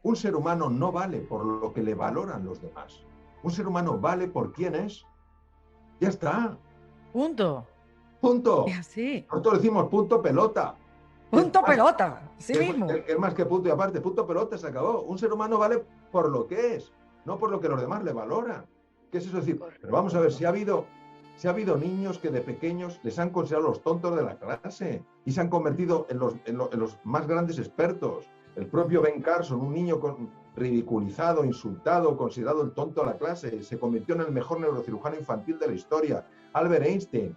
Un ser humano no vale por lo que le valoran los demás. Un ser humano vale por quién es. Ya está. Punto. Punto. Es así. Nosotros decimos punto pelota. Punto pelota. Así Que mismo. es más que punto y aparte. Punto pelota, se acabó. Un ser humano vale por lo que es, no por lo que los demás le valoran. ¿Qué es eso decir? Pero vamos a ver, si ha habido niños que de pequeños les han considerado los tontos de la clase y se han convertido en los más grandes expertos. El propio Ben Carson, un niño ridiculizado, insultado, considerado el tonto de la clase, se convirtió en el mejor neurocirujano infantil de la historia. Albert Einstein,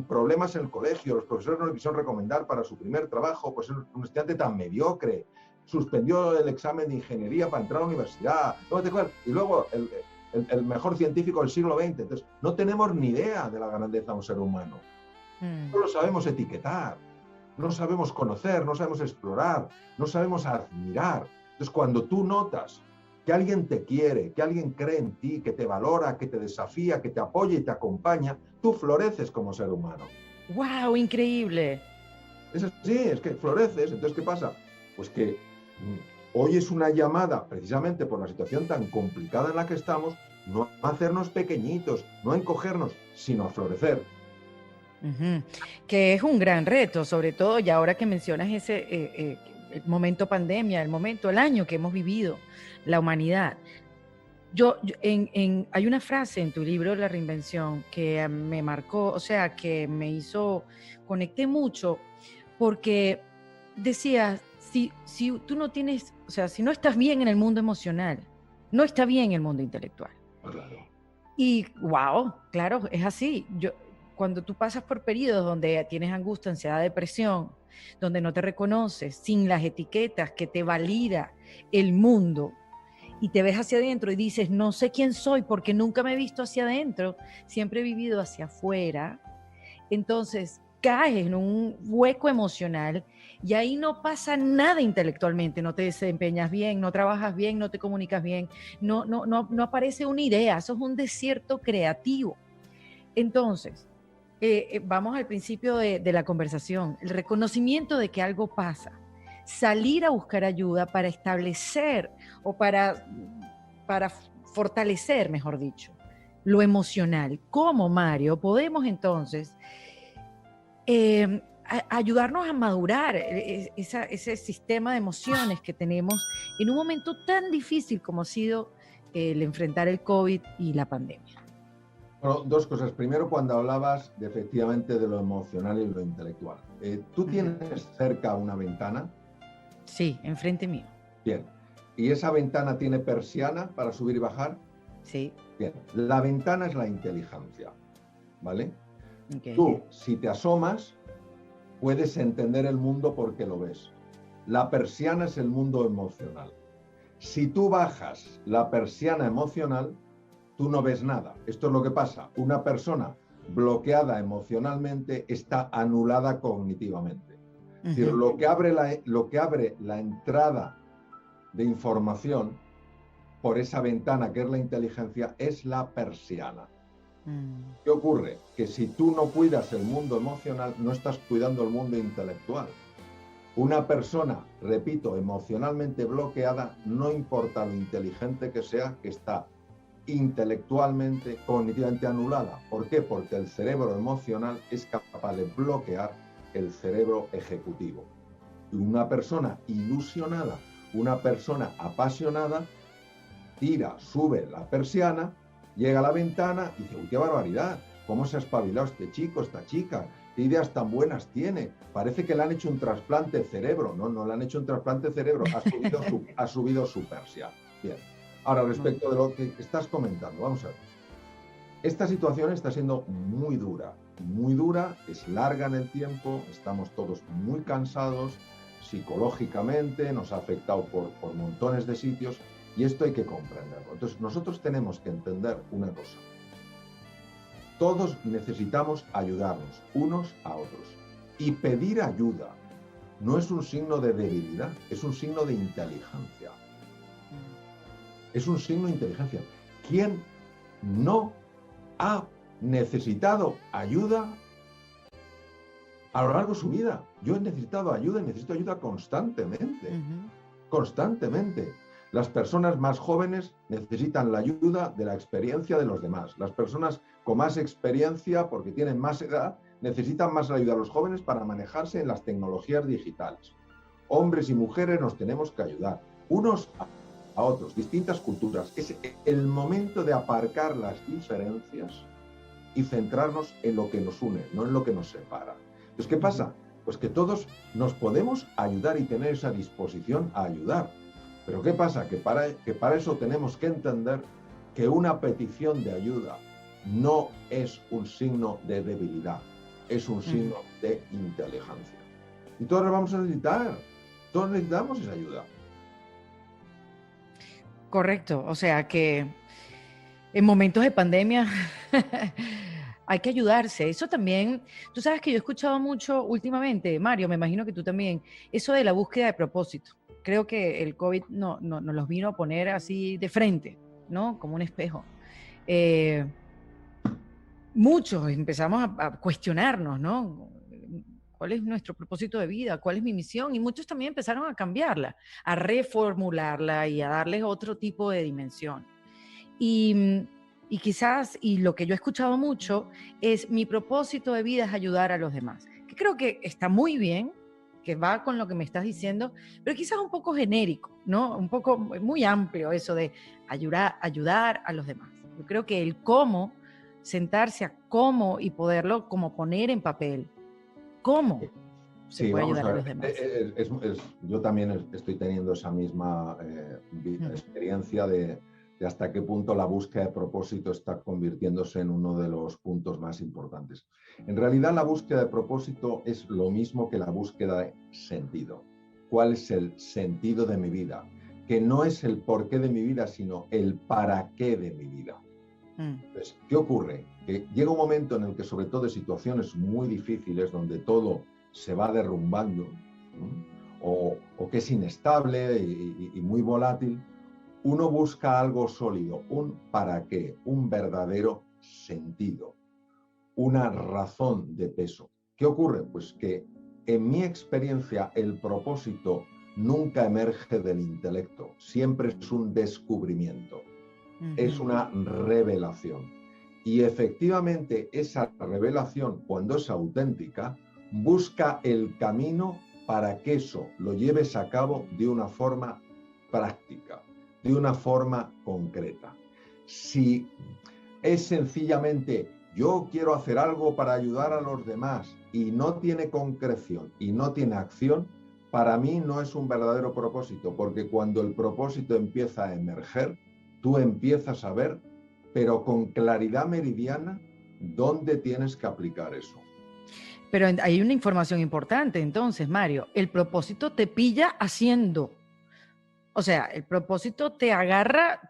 problemas en el colegio, los profesores no le quisieron recomendar para su primer trabajo, pues es un estudiante tan mediocre, suspendió el examen de ingeniería para entrar a la universidad, y luego el mejor científico del siglo XX. Entonces, no tenemos ni idea de la grandeza de un ser humano. No lo sabemos etiquetar, no sabemos conocer, no sabemos explorar, no sabemos admirar. Entonces, cuando tú notas que alguien te quiere, que alguien cree en ti, que te valora, que te desafía, que te apoya y te acompaña, tú floreces como ser humano. ¡Wow! Increíble. Es así, es que floreces. Entonces, ¿qué pasa? Pues que hoy es una llamada, precisamente por la situación tan complicada en la que estamos, no a hacernos pequeñitos, no a encogernos, sino a florecer. Que es un gran reto, sobre todo, y ahora que mencionas ese el momento pandemia, el año que hemos vivido, la humanidad. Hay una frase en tu libro, La Reinvención, que me marcó, o sea, que me hizo, conecté mucho, porque decía, si tú no tienes, o sea, si no estás bien en el mundo emocional, no está bien en el mundo intelectual. Claro. Y wow, claro, es así. Cuando tú pasas por periodos donde tienes angustia, ansiedad, depresión, donde no te reconoces, sin las etiquetas que te valida el mundo, y te ves hacia adentro y dices, no sé quién soy porque nunca me he visto hacia adentro, siempre he vivido hacia afuera, entonces caes en un hueco emocional y ahí no pasa nada intelectualmente, no te desempeñas bien, no trabajas bien, no te comunicas bien, no aparece una idea, eso es un desierto creativo. Entonces, vamos al principio de la conversación, el reconocimiento de que algo pasa, salir a buscar ayuda para establecer o para fortalecer, mejor dicho, lo emocional. ¿Cómo, Mario, podemos entonces ayudarnos a madurar ese sistema de emociones que tenemos en un momento tan difícil como ha sido el enfrentar el COVID y la pandemia? Bueno, dos cosas. Primero, cuando hablabas efectivamente de lo emocional y lo intelectual. ¿Tú tienes cerca una ventana? Sí, enfrente mío. Bien. ¿Y esa ventana tiene persiana para subir y bajar? Sí. Bien. La ventana es la inteligencia, ¿vale? Okay. Tú, si te asomas, puedes entender el mundo porque lo ves. La persiana es el mundo emocional. Si tú bajas la persiana emocional, tú no ves nada. Esto es lo que pasa. Una persona bloqueada emocionalmente está anulada cognitivamente. Es decir, lo que abre la entrada de información por esa ventana que es la inteligencia es la persiana. ¿Qué ocurre? Que si tú no cuidas el mundo emocional, no estás cuidando el mundo intelectual. Una persona, repito, emocionalmente bloqueada, no importa lo inteligente que sea, que está intelectualmente, cognitivamente anulada. ¿Por qué? Porque el cerebro emocional es capaz de bloquear el cerebro ejecutivo. Y una persona ilusionada, una persona apasionada, tira, sube la persiana, llega a la ventana y dice, uy, qué barbaridad, cómo se ha espabilado este chico, esta chica, qué ideas tan buenas tiene, parece que le han hecho un trasplante de cerebro. No le han hecho un trasplante de cerebro, ha subido su persiana. Bien. Ahora, respecto de lo que estás comentando, vamos a ver. Esta situación está siendo muy dura, es larga en el tiempo, estamos todos muy cansados, psicológicamente, nos ha afectado por montones de sitios, y esto hay que comprenderlo. Entonces, nosotros tenemos que entender una cosa. Todos necesitamos ayudarnos unos a otros. Y pedir ayuda no es un signo de debilidad, es un signo de inteligencia. Es un signo de inteligencia. ¿Quién no ha necesitado ayuda a lo largo de su vida? Yo he necesitado ayuda y necesito ayuda constantemente. Constantemente. Las personas más jóvenes necesitan la ayuda de la experiencia de los demás. Las personas con más experiencia, porque tienen más edad, necesitan más ayuda a los jóvenes para manejarse en las tecnologías digitales. Hombres y mujeres nos tenemos que ayudar, unos a otros, distintas culturas. Es el momento de aparcar las diferencias y centrarnos en lo que nos une, no en lo que nos separa. Entonces, ¿qué pasa? Pues que todos nos podemos ayudar y tener esa disposición a ayudar. Pero ¿qué pasa? Que para eso tenemos que entender que una petición de ayuda no es un signo de debilidad, es un signo de inteligencia. Y todos lo vamos a necesitar, todos necesitamos esa ayuda. Correcto, o sea que en momentos de pandemia hay que ayudarse. Eso también, tú sabes que yo he escuchado mucho últimamente, Mario, me imagino que tú también, eso de la búsqueda de propósito. Creo que el COVID nos los vino a poner así de frente, ¿no? Como un espejo. Muchos empezamos a cuestionarnos, ¿no? ¿Cuál es nuestro propósito de vida? ¿Cuál es mi misión? Y muchos también empezaron a cambiarla, a reformularla y a darles otro tipo de dimensión. Y quizás, y lo que yo he escuchado mucho, es mi propósito de vida es ayudar a los demás. Que creo que está muy bien, que va con lo que me estás diciendo, pero quizás un poco genérico, ¿no? Un poco muy amplio eso de ayudar a los demás. Yo creo que el cómo, sentarse a cómo y poderlo como poner en papel. ¿Cómo se puede ayudar a los demás? Yo también estoy teniendo esa misma experiencia de hasta qué punto la búsqueda de propósito está convirtiéndose en uno de los puntos más importantes. En realidad, la búsqueda de propósito es lo mismo que la búsqueda de sentido. ¿Cuál es el sentido de mi vida? Que no es el porqué de mi vida, sino el para qué de mi vida. Entonces, ¿qué ocurre? Que llega un momento en el que, sobre todo en situaciones muy difíciles, donde todo se va derrumbando, ¿no? o que es inestable y muy volátil, uno busca algo sólido, un para qué, un verdadero sentido, una razón de peso. ¿Qué ocurre? Pues que en mi experiencia el propósito nunca emerge del intelecto, siempre es un descubrimiento, es una revelación. Y efectivamente esa revelación, cuando es auténtica, busca el camino para que eso lo lleves a cabo de una forma práctica, de una forma concreta. Si es sencillamente yo quiero hacer algo para ayudar a los demás y no tiene concreción y no tiene acción, para mí no es un verdadero propósito, porque cuando el propósito empieza a emerger, tú empiezas a ver, pero con claridad meridiana, dónde tienes que aplicar eso. Pero hay una información importante entonces, Mario. El propósito te pilla haciendo. O sea, el propósito te agarra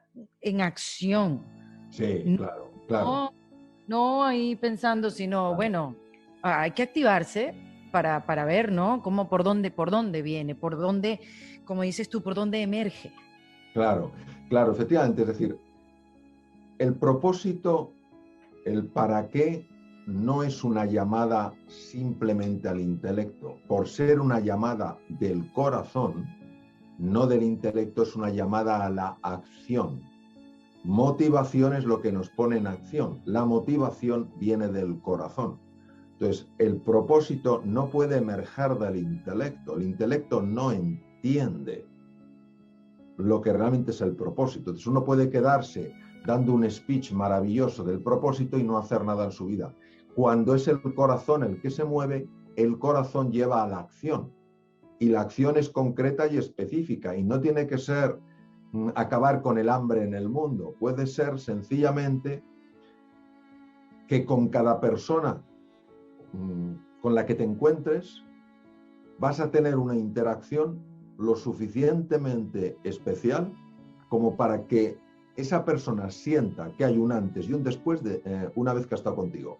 en acción. Sí, claro. No ahí pensando, sino, claro. Bueno, hay que activarse para ver, ¿no? Cómo, por dónde viene, por dónde, como dices tú, por dónde emerge. Claro, efectivamente. Es decir, el propósito, el para qué, no es una llamada simplemente al intelecto. Por ser una llamada del corazón, no del intelecto, es una llamada a la acción. Motivación es lo que nos pone en acción. La motivación viene del corazón. Entonces, el propósito no puede emerger del intelecto. El intelecto no entiende lo que realmente es el propósito. Entonces, uno puede quedarse dando un speech maravilloso del propósito y no hacer nada en su vida. Cuando es el corazón el que se mueve, el corazón lleva a la acción. Y la acción es concreta y específica y no tiene que ser acabar con el hambre en el mundo. Puede ser sencillamente que con cada persona con la que te encuentres vas a tener una interacción lo suficientemente especial como para que esa persona sienta que hay un antes y un después de una vez que ha estado contigo.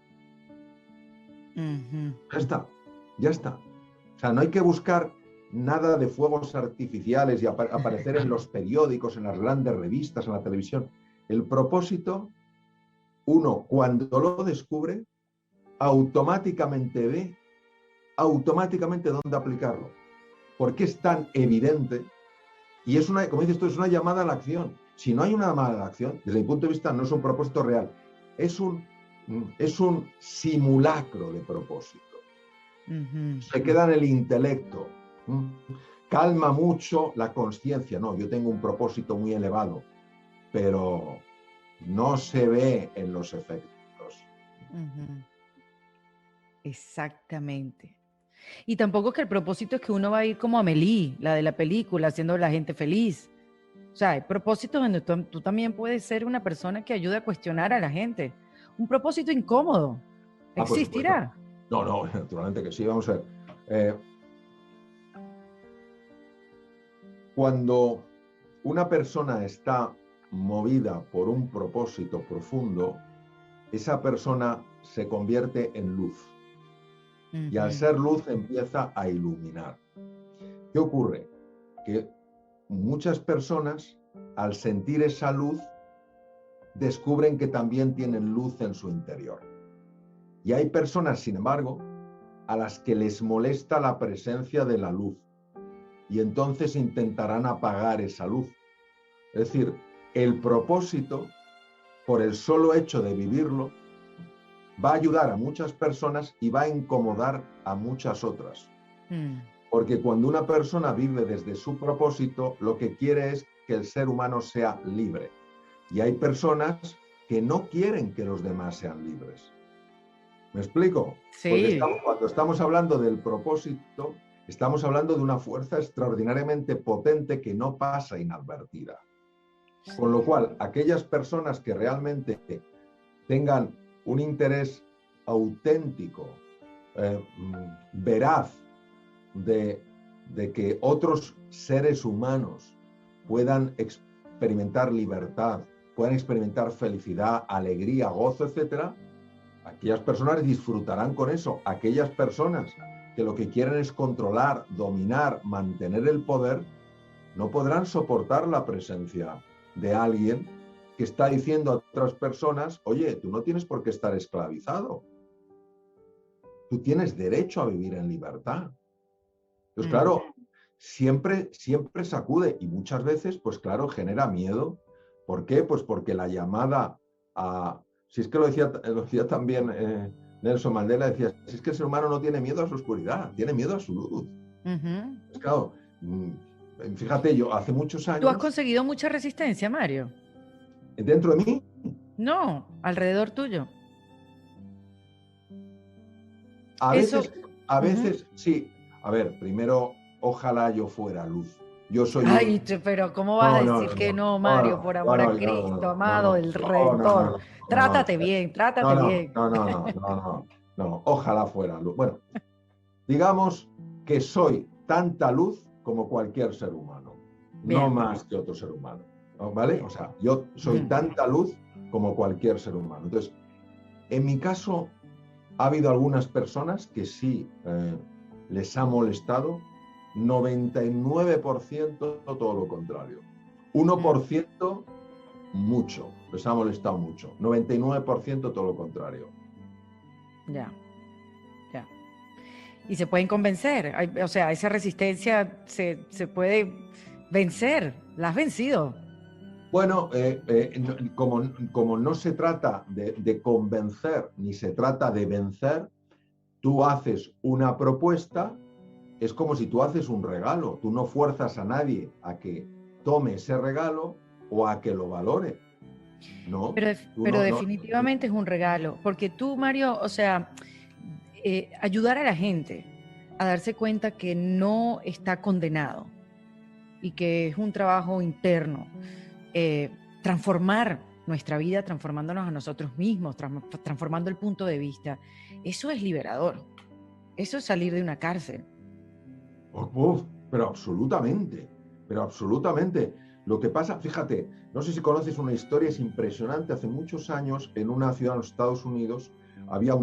Ya está. O sea, no hay que buscar nada de fuegos artificiales y aparecer en los periódicos, en las grandes revistas, en la televisión. El propósito, uno cuando lo descubre, automáticamente ve dónde aplicarlo. Porque es tan evidente Y es una, como dices tú, es una llamada a la acción. Si no hay una llamada a la acción, desde mi punto de vista, no es un propósito real. Es un simulacro de propósito. Se queda en el intelecto. Calma mucho la conciencia. No, yo tengo un propósito muy elevado, pero no se ve en los efectos. Exactamente. Y tampoco es que el propósito es que uno va a ir como Amélie, la de la película, haciendo a la gente feliz. O sea, hay propósitos donde tú también puedes ser una persona que ayude a cuestionar a la gente. Un propósito incómodo. Por supuesto. ¿Existirá? No, naturalmente que sí. Vamos a ver. Cuando una persona está movida por un propósito profundo, esa persona se convierte en luz. Y al ser luz empieza a iluminar. ¿Qué ocurre? Que muchas personas, al sentir esa luz, descubren que también tienen luz en su interior. Y hay personas, sin embargo, a las que les molesta la presencia de la luz. Y entonces intentarán apagar esa luz. Es decir, el propósito, por el solo hecho de vivirlo, va a ayudar a muchas personas y va a incomodar a muchas otras. Porque cuando una persona vive desde su propósito, lo que quiere es que el ser humano sea libre. Y hay personas que no quieren que los demás sean libres. ¿Me explico? Sí. Porque cuando estamos hablando del propósito, estamos hablando de una fuerza extraordinariamente potente que no pasa inadvertida. Con lo cual, aquellas personas que realmente tengan un interés auténtico, veraz, de que otros seres humanos puedan experimentar libertad, puedan experimentar felicidad, alegría, gozo, etcétera, aquellas personas disfrutarán con eso. Aquellas personas que lo que quieren es controlar, dominar, mantener el poder, no podrán soportar la presencia de alguien que está diciendo a otras personas, oye, tú no tienes por qué estar esclavizado. Tú tienes derecho a vivir en libertad. Pues claro, siempre sacude y muchas veces, pues claro, genera miedo. ¿Por qué? Pues porque la llamada a... Si es que lo decía también Nelson Mandela, decía, si es que el ser humano no tiene miedo a su oscuridad, tiene miedo a su luz. Pues claro, fíjate, yo hace muchos años... ¿Tú has conseguido mucha resistencia, Mario? ¿Dentro de mí? No, alrededor tuyo. A veces, sí. A ver, primero, ojalá yo fuera luz. Yo soy Ay, pero ¿cómo vas a decir que no, Mario? Por amor a Cristo, amado del Redentor. Trátate bien, trátate bien. No, ojalá fuera luz. Bueno, digamos que soy tanta luz como cualquier ser humano, no más que otro ser humano, ¿vale? O sea, yo soy tanta luz como cualquier ser humano. Entonces, en mi caso, ha habido algunas personas que sí les ha molestado, 99% todo lo contrario. 1% mucho, les ha molestado mucho. 99% todo lo contrario. Ya. Y se pueden convencer. O sea, esa resistencia se puede vencer. La has vencido. Bueno, como no se trata de convencer ni se trata de vencer, tú haces una propuesta, es como si tú haces un regalo, tú no fuerzas a nadie a que tome ese regalo o a que lo valore, ¿no? Pero definitivamente es un regalo, porque tú, Mario, o sea, ayudar a la gente a darse cuenta que no está condenado y que es un trabajo interno, transformar nuestra vida, transformándonos a nosotros mismos, transformando el punto de vista, eso es liberador, eso es salir de una cárcel. Pero absolutamente. Lo que pasa, fíjate, no sé si conoces una historia, es impresionante. Hace muchos años, en una ciudad en los Estados Unidos, había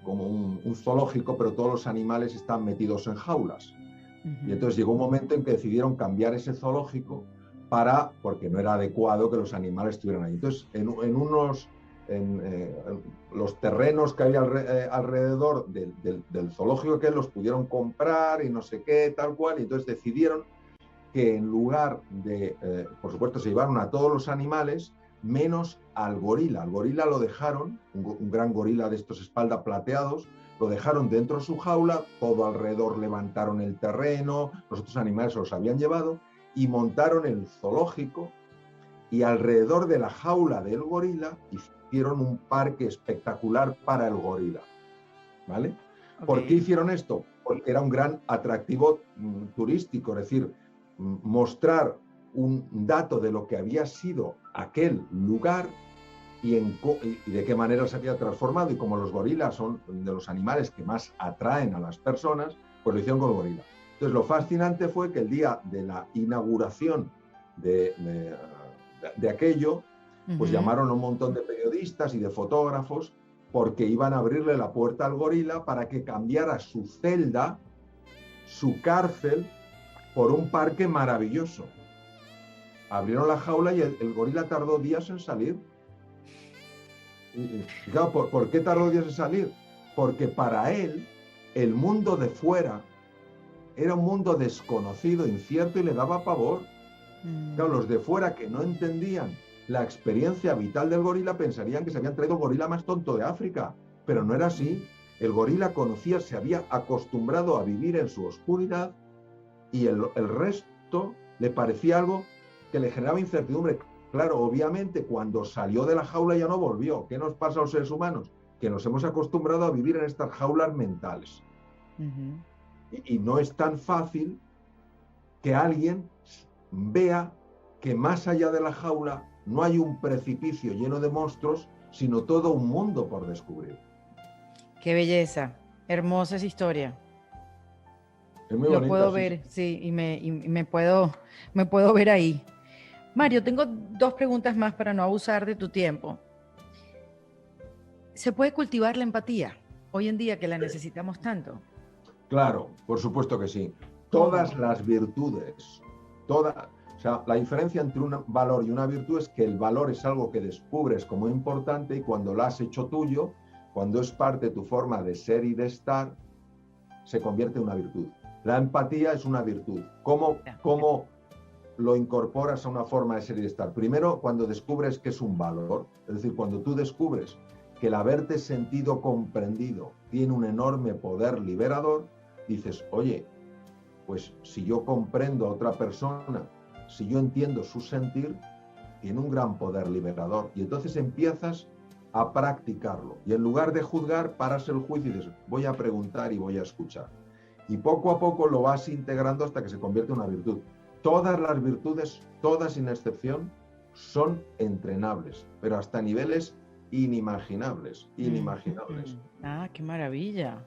como un zoológico, pero todos los animales estaban metidos en jaulas. Y entonces llegó un momento en que decidieron cambiar ese zoológico porque no era adecuado que los animales estuvieran ahí. Entonces, en los terrenos que había alrededor del zoológico, que los pudieron comprar y no sé qué, tal cual, y entonces decidieron que en lugar de, por supuesto, se llevaron a todos los animales, menos al gorila. Al gorila lo dejaron, un gran gorila de estos espalda plateados, lo dejaron dentro de su jaula, todo alrededor levantaron el terreno, los otros animales se los habían llevado y montaron el zoológico, y alrededor de la jaula del gorila hicieron un parque espectacular para el gorila, ¿vale? Okay. ¿Por qué hicieron esto? Porque era un gran atractivo turístico, es decir, mostrar un dato de lo que había sido aquel lugar y de qué manera se había transformado, y como los gorilas son de los animales que más atraen a las personas, pues lo hicieron con el gorila. Entonces lo fascinante fue que el día de la inauguración de aquello, pues llamaron a un montón de periodistas y de fotógrafos porque iban a abrirle la puerta al gorila para que cambiara su celda, su cárcel, por un parque maravilloso. Abrieron la jaula y el gorila tardó días en salir. Y claro, ¿por qué tardó días en salir? Porque para él el mundo de fuera era un mundo desconocido, incierto, y le daba pavor. Claro, los de fuera, que no entendían la experiencia vital del gorila, pensarían que se habían traído el gorila más tonto de África, pero no era así. El gorila conocía, se había acostumbrado a vivir en su oscuridad, y el resto le parecía algo que le generaba incertidumbre. Claro, obviamente cuando salió de la jaula ya no volvió. ¿Qué nos pasa a los seres humanos? Que nos hemos acostumbrado a vivir en estas jaulas mentales. Y no es tan fácil que alguien vea que más allá de la jaula no hay un precipicio lleno de monstruos, sino todo un mundo por descubrir. Qué belleza, hermosa esa historia. Es muy bonita. Lo puedo ver, sí, y me puedo ver ahí. Mario, tengo 2 preguntas más para no abusar de tu tiempo. ¿Se puede cultivar la empatía hoy en día, que la necesitamos tanto? Claro, por supuesto que sí. Todas las virtudes, o sea, la diferencia entre un valor y una virtud es que el valor es algo que descubres como importante, y cuando lo has hecho tuyo, cuando es parte de tu forma de ser y de estar, se convierte en una virtud. La empatía es una virtud. ¿Cómo lo incorporas a una forma de ser y de estar? Primero, cuando descubres que es un valor, es decir, cuando tú descubres que el haberte sentido comprendido tiene un enorme poder liberador, dices, oye, pues si yo comprendo a otra persona, si yo entiendo su sentir, tiene un gran poder liberador. Y entonces empiezas a practicarlo. Y en lugar de juzgar, paras el juicio y dices, voy a preguntar y voy a escuchar. Y poco a poco lo vas integrando hasta que se convierte en una virtud. Todas las virtudes, todas sin excepción, son entrenables, pero hasta niveles inimaginables. Ah, qué maravilla.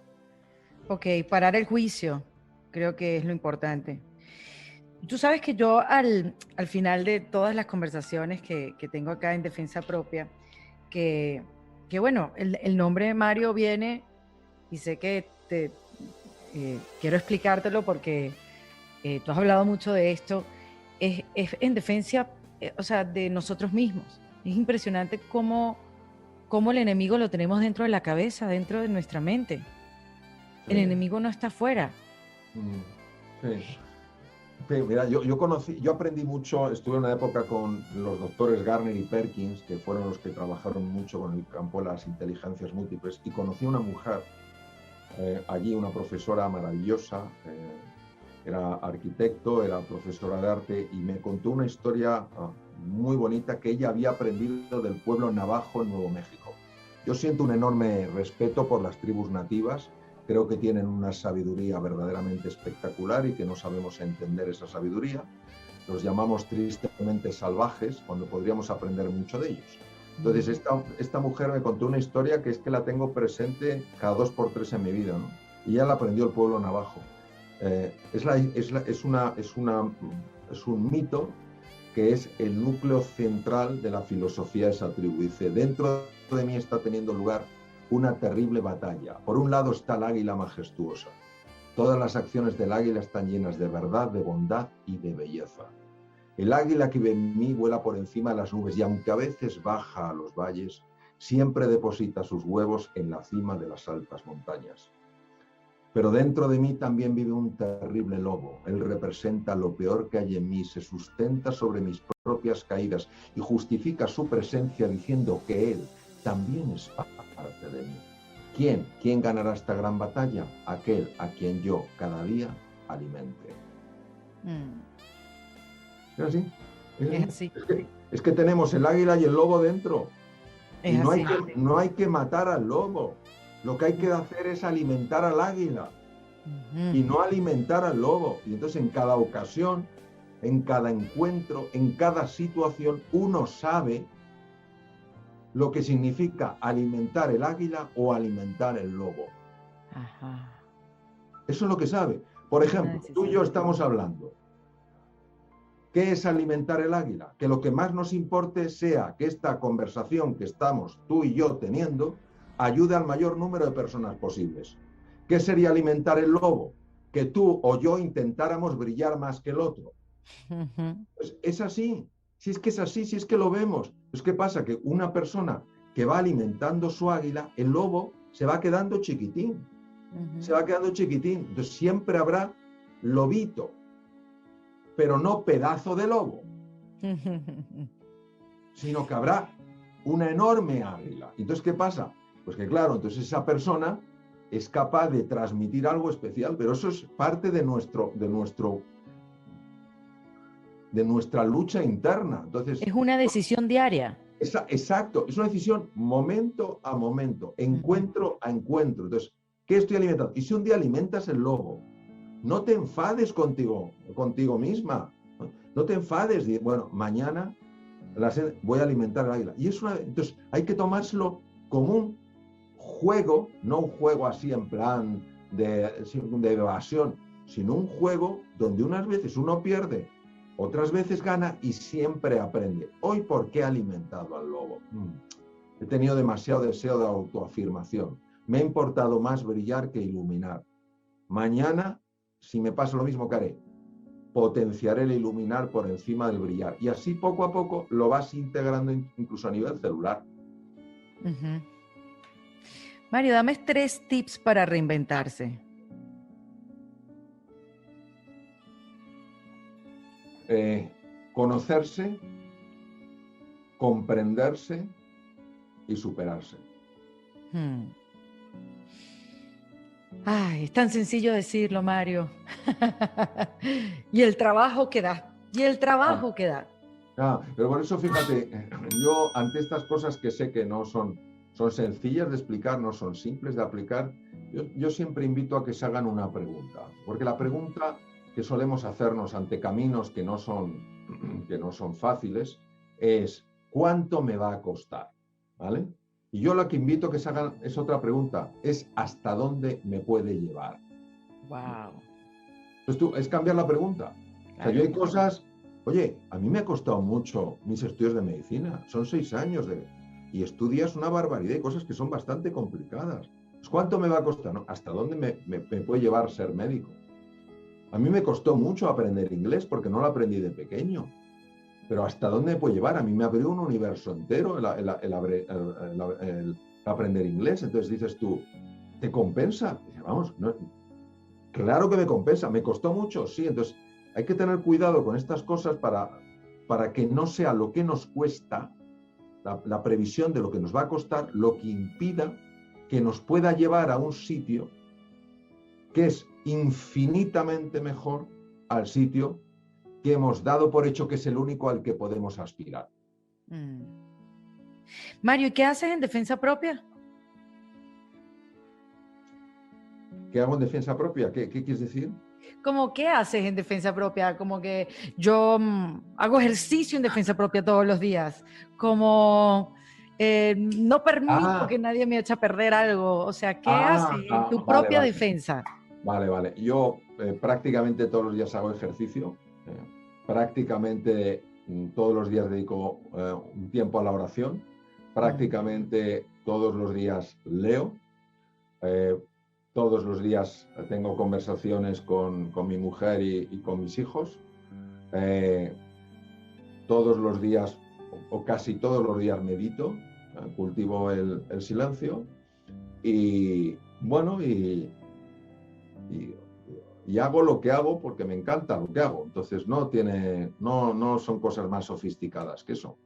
Ok, parar el juicio, creo que es lo importante. Tú sabes que yo al final de todas las conversaciones que tengo acá en Defensa Propia, que bueno, el nombre de Mario viene, y sé que quiero explicártelo porque tú has hablado mucho de esto, es en defensa, o sea, de nosotros mismos. Es impresionante cómo el enemigo lo tenemos dentro de la cabeza, dentro de nuestra mente. Sí. El enemigo no está afuera. Sí. Mira, yo aprendí mucho, estuve en una época con los doctores Garner y Perkins, que fueron los que trabajaron mucho con el campo de las inteligencias múltiples, y conocí a una mujer allí, una profesora maravillosa, era arquitecto, era profesora de arte, y me contó una historia muy bonita que ella había aprendido del pueblo navajo en Nuevo México. Yo siento un enorme respeto por las tribus nativas. Creo que tienen una sabiduría verdaderamente espectacular y que no sabemos entender esa sabiduría. Los llamamos tristemente salvajes cuando podríamos aprender mucho de ellos. Entonces, esta mujer me contó una historia que es que la tengo presente cada 2 por 3 en mi vida, ¿no? Y ella la aprendió el pueblo navajo. Es un mito que es el núcleo central de la filosofía de esa tribu. Dice, dentro de mí está teniendo lugar una terrible batalla. Por un lado está el águila majestuosa. Todas las acciones del águila están llenas de verdad, de bondad y de belleza. El águila que vive en mí vuela por encima de las nubes y aunque a veces baja a los valles, siempre deposita sus huevos en la cima de las altas montañas. Pero dentro de mí también vive un terrible lobo. Él representa lo peor que hay en mí, se sustenta sobre mis propias caídas y justifica su presencia diciendo que él también es parte de mí. ¿Quién? ¿Quién ganará esta gran batalla? Aquel a quien yo cada día alimente. ¿Es así? Es así. Es que tenemos el águila y el lobo dentro. Es y no así. no hay que matar al lobo. Lo que hay que hacer es alimentar al águila y no alimentar al lobo. Y entonces en cada ocasión, en cada encuentro, en cada situación, uno sabe lo que significa alimentar el águila o alimentar el lobo. Ajá. Eso es lo que sabe. Por ejemplo, tú y yo estamos hablando. ¿Qué es alimentar el águila? Que lo que más nos importe sea que esta conversación que estamos tú y yo teniendo ayude al mayor número de personas posibles. ¿Qué sería alimentar el lobo? Que tú o yo intentáramos brillar más que el otro. Pues es así. Si es que es así, si es que lo vemos. Pues ¿qué pasa? Que una persona que va alimentando su águila, el lobo se va quedando chiquitín. Se va quedando chiquitín. Entonces siempre habrá lobito, pero no pedazo de lobo, sino que habrá una enorme águila. Entonces, ¿qué pasa? Pues que claro, entonces esa persona es capaz de transmitir algo especial, pero eso es parte de nuestra lucha interna. Entonces, es una decisión diaria. Exacto, es una decisión momento a momento, encuentro a encuentro. Entonces, ¿qué estoy alimentando? Y si un día alimentas el lobo, no te enfades contigo misma. No te enfades. Bueno, mañana voy a alimentar al águila. Y entonces hay que tomárselo como un juego, no un juego así en plan de evasión, sino un juego donde unas veces uno pierde, otras veces gana y siempre aprende. Hoy, ¿por qué he alimentado al lobo? He tenido demasiado deseo de autoafirmación. Me ha importado más brillar que iluminar. Mañana, si me pasa lo mismo que haré, potenciaré el iluminar por encima del brillar. Y así poco a poco lo vas integrando incluso a nivel celular. Mario, dame 3 tips para reinventarse. Conocerse, comprenderse y superarse. Ay, es tan sencillo decirlo, Mario. Y el trabajo que da. Pero por eso, fíjate, yo ante estas cosas que sé que no son sencillas de explicar, no son simples de aplicar, yo siempre invito a que se hagan una pregunta. Porque la pregunta que solemos hacernos ante caminos que no son fáciles es ¿cuánto me va a costar? ¿Vale? Y yo lo que invito a que se hagan es otra pregunta, es ¿hasta dónde me puede llevar? Wow. Entonces es cambiar la pregunta. Claro. O sea, yo hay cosas, oye, a mí me ha costado mucho mis estudios de medicina, son 6 años y estudias una barbaridad de cosas que son bastante complicadas. Pues, ¿cuánto me va a costar? ¿No? ¿Hasta dónde me puede llevar ser médico? A mí me costó mucho aprender inglés porque no lo aprendí de pequeño. Pero ¿hasta dónde me puede llevar? A mí me abrió un universo entero el aprender inglés. Entonces dices tú, ¿te compensa? Dice, vamos, no, claro que me compensa. ¿Me costó mucho? Sí. Entonces hay que tener cuidado con estas cosas para que no sea lo que nos cuesta, la previsión de lo que nos va a costar, lo que impida que nos pueda llevar a un sitio que es infinitamente mejor al sitio que hemos dado por hecho que es el único al que podemos aspirar. Mario, ¿y qué haces en defensa propia? ¿Qué hago en defensa propia? ¿Qué quieres decir? ¿Cómo qué haces en defensa propia? Como que yo hago ejercicio en defensa propia todos los días. Como no permito que nadie me eche a perder algo. O sea, ¿qué haces en tu propia defensa? Vale. Yo prácticamente todos los días hago ejercicio. Prácticamente todos los días dedico un tiempo a la oración. Prácticamente todos los días leo. Todos los días tengo conversaciones con mi mujer y con mis hijos. Todos los días, o casi todos los días, medito, cultivo el silencio. Y bueno, y y hago lo que hago porque me encanta lo que hago. Entonces no son cosas más sofisticadas que eso.